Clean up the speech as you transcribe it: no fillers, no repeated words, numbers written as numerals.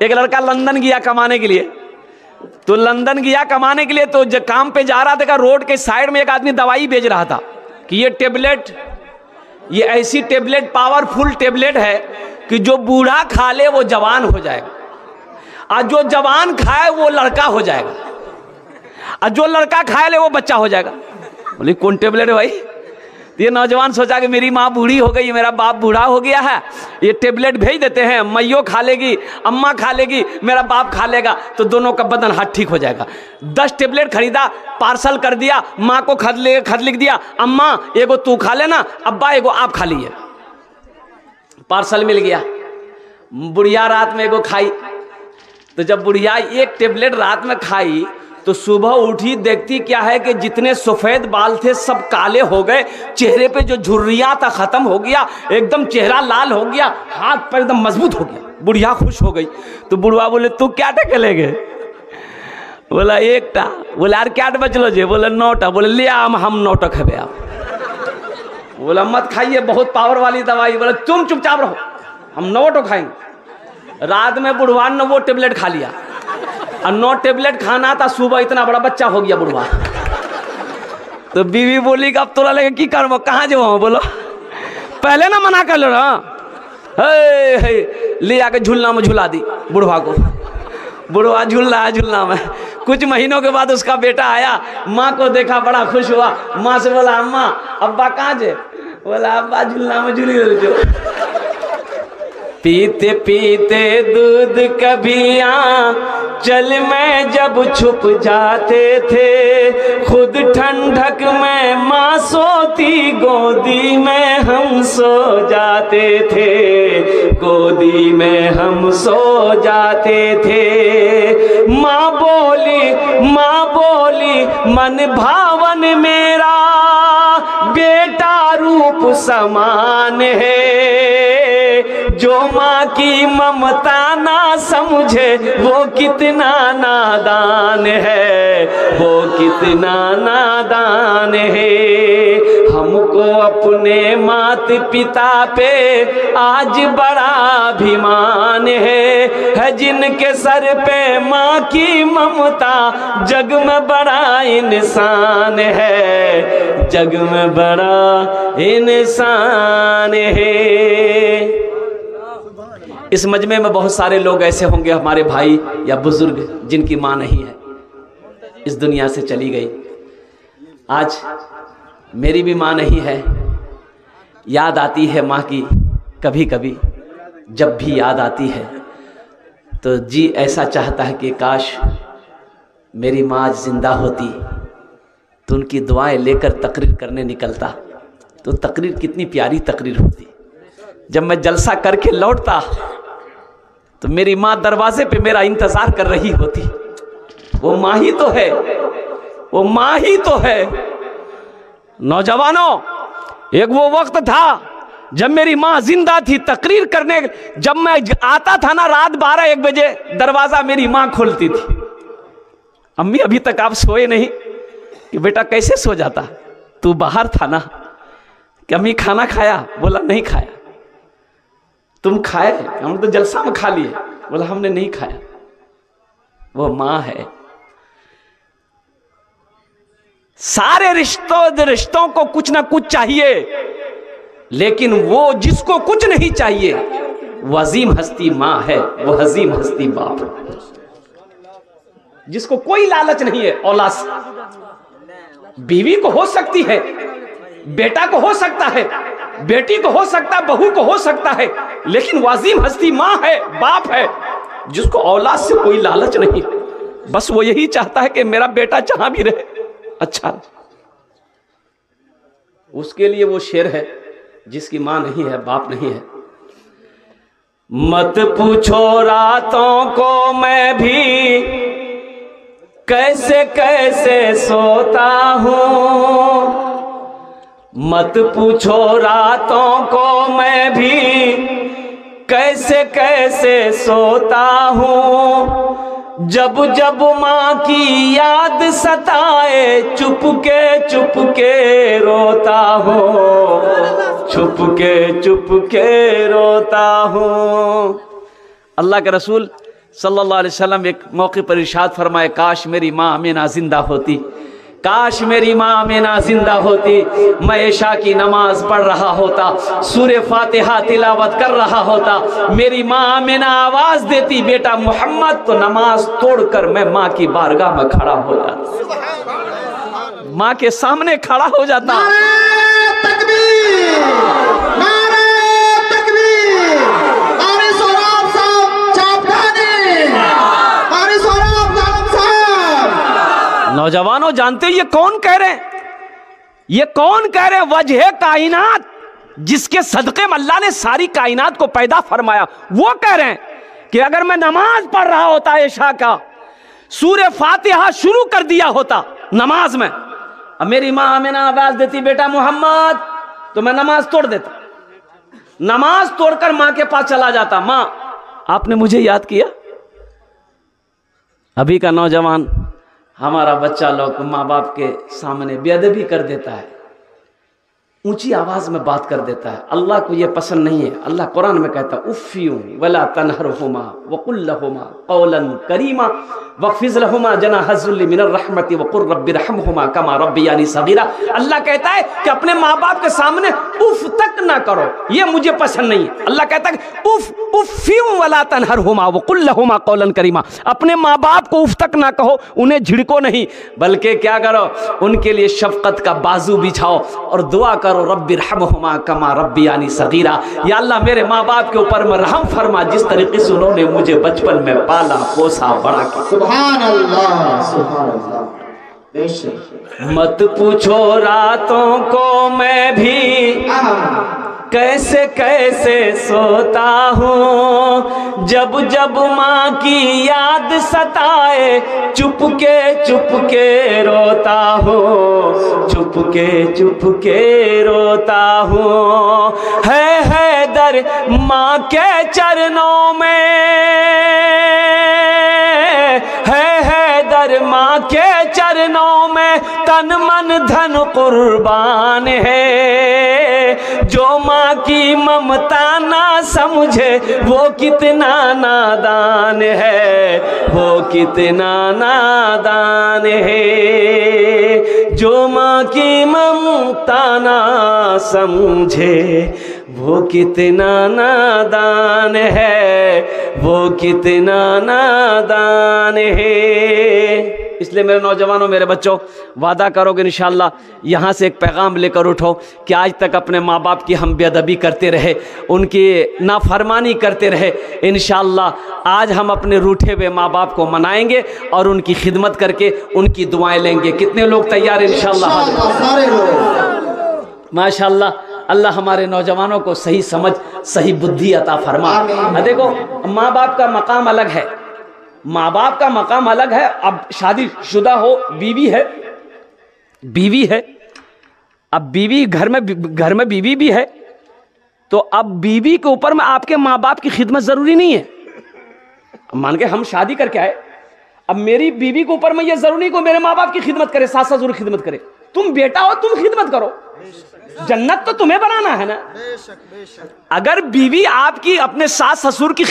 एक लड़का लंदन गया कमाने के लिए। तो लंदन गया कमाने के लिए, तो जब काम पे जा रहा था, रोड के साइड में एक आदमी दवाई बेच रहा था कि ये टेबलेट, ये ऐसी टेबलेट, पावरफुल टेबलेट है कि जो बूढ़ा खा ले वो जवान हो जाएगा, और जो जवान खाए वो लड़का हो जाएगा, और जो लड़का खाए ले वो बच्चा हो जाएगा। बोले कौन टेबलेट है भाई? ये नौजवान सोचा कि मेरी माँ बूढ़ी हो गई, मेरा बाप बूढ़ा हो गया है, ये टेबलेट भेज देते हैं, मैयो खा लेगी, अम्मा खा लेगी, मेरा बाप खा लेगा, तो दोनों का बदन हाथ ठीक हो जाएगा। 10 टेबलेट खरीदा, पार्सल कर दिया, माँ को खत लिख दिया, अम्मा एगो तू खा लेना, अब्बा एगो आप खा लीजिए। पार्सल मिल गया। बुढ़िया रात में एगो खाई। तो जब बुढ़िया एक टेबलेट रात में खाई तो सुबह उठी, देखती क्या है कि जितने सफ़ेद बाल थे सब काले हो गए, चेहरे पे जो झुर्रियाँ था खत्म हो गया, एकदम चेहरा लाल हो गया, हाथ पर एकदम मजबूत हो गया। बुढ़िया खुश हो गई। तो बुढ़वा बोले तू क्या टके ले गए? बोला एक टा। बोले यार क्या बचलो जे? बोले 9 टा। बोले ले हम 9 टा खेबे आप। बोला मत खाइए, बहुत पावर वाली दवाई। बोले तुम चुपचाप रहो, हम 9 टो खाएंगे। रात में बुढ़वा ने वो टेबलेट खा लिया, और 9 टेबलेट खाना था, सुबह इतना बड़ा बच्चा हो गया बुढ़वा। तो बीवी बोली कि अब तोरा लगे की करबो, कहाँ जाओ? बोलो पहले ना मना कर लो ना। ले आके झूलना में झुला दी बुढ़वा को। बुढ़वा झूल रहा है झूलना में। कुछ महीनों के बाद उसका बेटा आया, माँ को देखा, बड़ा खुश हुआ। माँ से बोला अम्मा अब्बा कहाँ जे? बोला अब्बा झूलना में झूली जो। पीते पीते दूध कभी चल में जब छुप जाते थे, खुद ठंडक में माँ सोती, गोदी में हम सो जाते थे, गोदी में हम सो जाते थे। माँ बोली मन भावन मेरा बेटा रूप समान है, जो माँ की ममता ना समझे वो कितना नादान है, वो कितना नादान है। हमको अपने मात पिता पे आज बड़ा अभिमान है जिनके सर पे माँ की ममता, जग में बड़ा इंसान है, जग में बड़ा इंसान है। इस मजमे में बहुत सारे लोग ऐसे होंगे हमारे भाई या बुजुर्ग जिनकी माँ नहीं है, इस दुनिया से चली गई। आज मेरी भी माँ नहीं है, याद आती है माँ की कभी कभी। जब भी याद आती है तो जी ऐसा चाहता है कि काश मेरी माँ जिंदा होती तो उनकी दुआएं लेकर तकरीर करने निकलता, तो तकरीर कितनी प्यारी तकरीर होती। जब मैं जलसा करके लौटता तो मेरी माँ दरवाजे पे मेरा इंतजार कर रही होती। वो माँ ही तो है, वो माँ ही तो है। नौजवानों, एक वो वक्त था जब मेरी माँ जिंदा थी, तकरीर करने जब मैं आता था ना रात 12-1 बजे, दरवाजा मेरी माँ खोलती थी। अम्मी अभी तक आप सोए नहीं? कि बेटा कैसे सो जाता, तू बाहर था ना? कि अम्मी खाना खाया? बोला नहीं खाया। तुम खाए? हम तो जलसा में खा लिए। बोला हमने नहीं खाया। वो माँ है। सारे रिश्तों को कुछ ना कुछ चाहिए, लेकिन वो जिसको कुछ नहीं चाहिए वो अजीम हस्ती माँ है, वो अजीम हस्ती बाप है, जिसको कोई लालच नहीं है औलाद से। बीवी को हो सकती है, बेटा को हो सकता है, बेटी को हो सकता है, बहू को हो सकता है, लेकिन वो अजीम हस्ती माँ है, बाप है, जिसको औलाद से कोई लालच नहीं। बस वो यही चाहता है कि मेरा बेटा जहां भी रहे अच्छा। उसके लिए वो शेर है जिसकी माँ नहीं है, बाप नहीं है। मत पूछो रातों को मैं भी कैसे कैसे सोता हूँ, मत पूछो रातों को मैं भी कैसे कैसे सोता हूँ, जब जब माँ की याद सताए चुपके रोता हूँ, चुपके रोता हूँ। अल्लाह के रसूल सल्लल्लाहु अलैहि वसल्लम एक मौके पर इरशाद फरमाए, काश मेरी माँ आमिना जिंदा होती, काश मेरी माँ आमिना जिंदा होती, मैं इशा की नमाज पढ़ रहा होता, सूरे फातिहा तिलावत कर रहा होता, मेरी माँ आमिना आवाज देती बेटा मोहम्मद, तो नमाज तोड़कर मैं माँ की बारगाह में खड़ा हो जाता, माँ के सामने खड़ा हो जाता। नौजवानों जानते हो ये कौन कह रहे हैं? ये कौन कह रहे हैं? वजह कायनात, जिसके सदक़े में अल्लाह ने सारी कायनात को पैदा फरमाया, वो कह रहे हैं कि अगर मैं नमाज पढ़ रहा होता इशा का, सूरे फातिहा शुरू कर दिया होता नमाज में, अब मेरी माँ आमिना आवाज देती बेटा मोहम्मद, तो मैं नमाज तोड़ देता, नमाज तोड़कर माँ के पास चला जाता, माँ आपने मुझे याद किया। अभी का नौजवान, हमारा बच्चा लोग माँ बाप के सामने बेअदबी कर देता है, ऊंची आवाज में बात कर देता है। अल्लाह को यह पसंद नहीं है। अल्लाह कुरान में कहता है उफ़्फियूं वला तनहरहुमा वकुल लहुमा कौलन करीमा वख़्फ़िज़ लहुमा जनाहज़ुल्लि मिनर रहमति वक़ुल रब्बिरहमहुमा कमा रब्बियानी सगीरा। अल्लाह कहता है कि अपने माँ बाप के सामने उफ तक ना करो, ये मुझे पसंद नहीं है। अल्लाह कहता है उफ़्फ़ियूं वला तनहरहुमा वकुल लहुमा कौलन करीमा, अपने माँ बाप को उफ तक ना कहो, उन्हें झिड़को नहीं, बल्कि क्या करो, उनके लिए शफ़क़त का बाजू बिछाओ और दुआ करो रब्बिरहमहुमा कमा रब्बियानी सगीरा। या अल्लाह मेरे माँ बाप के ऊपर में रहम फरमा, जिस तरीके से उन्होंने मुझे बचपन में पाला पोसा बड़ा किया। सुभान अल्लाह, सुभान अल्लाह। मत पूछो रातों को मैं भी कैसे कैसे सोता हूँ, जब जब माँ की याद सताए चुपके रोता हूँ, चुपके रोता हूँ। है दर माँ के चरणों में, है दर माँ के चरणों में, तन मन धन कुर्बान है। जो माँ की ममता ना समझे वो कितना नादान है, वो कितना नादान है। जो माँ की ममता ना समझे वो कितना नादान है, वो कितना नादान है। इसलिए मेरे नौजवानों, मेरे बच्चों, वादा करोगे इंशाअल्लाह यहाँ से एक पैगाम लेकर उठो कि आज तक अपने माँ बाप की हम बेअदबी करते रहे, उनकी नाफरमानी करते रहे, इंशाअल्लाह आज हम अपने रूठे हुए माँ बाप को मनाएंगे और उनकी खिदमत करके उनकी दुआएं लेंगे। कितने लोग तैयार हैं? इंशाअल्लाह सारे लोग। माशाअल्लाह, अल्लाह हमारे नौजवानों को सही समझ, सही बुद्धि अता फरमा। देखो, माँ बाप का मकाम अलग है, माँ बाप का मकाम अलग है। अब शादीशुदा हो, बीवी है, अब बीवी घर में बीवी भी है, तो अब बीवी के ऊपर में आपके माँ बाप की खिदमत जरूरी नहीं है। अब मान के हम शादी करके आए, अब मेरी बीवी के ऊपर में यह जरूरी नहीं को मेरे माँ बाप की खिदमत करे, सास ससुर की खिदमत करे। तुम बेटा हो, तुम खिदमत करो, जन्नत तो तुम्हें बनाना है ना। अगर बीवी आपकी अपने सास ससुर की